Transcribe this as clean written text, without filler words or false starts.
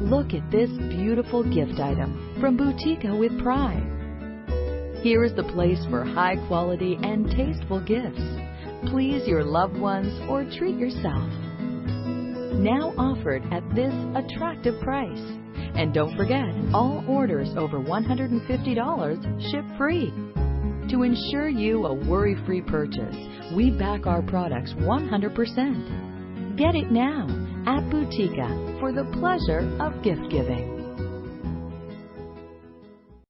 Look at this beautiful gift item from Boutique with Pride. Here is the place for high quality and tasteful gifts. Please your loved ones or treat yourself. Now offered at this attractive price. And don't forget, all orders over $150 ship free. To ensure you a worry-free purchase, we back our products 100%. Get it now at Boutique for the pleasure of gift giving.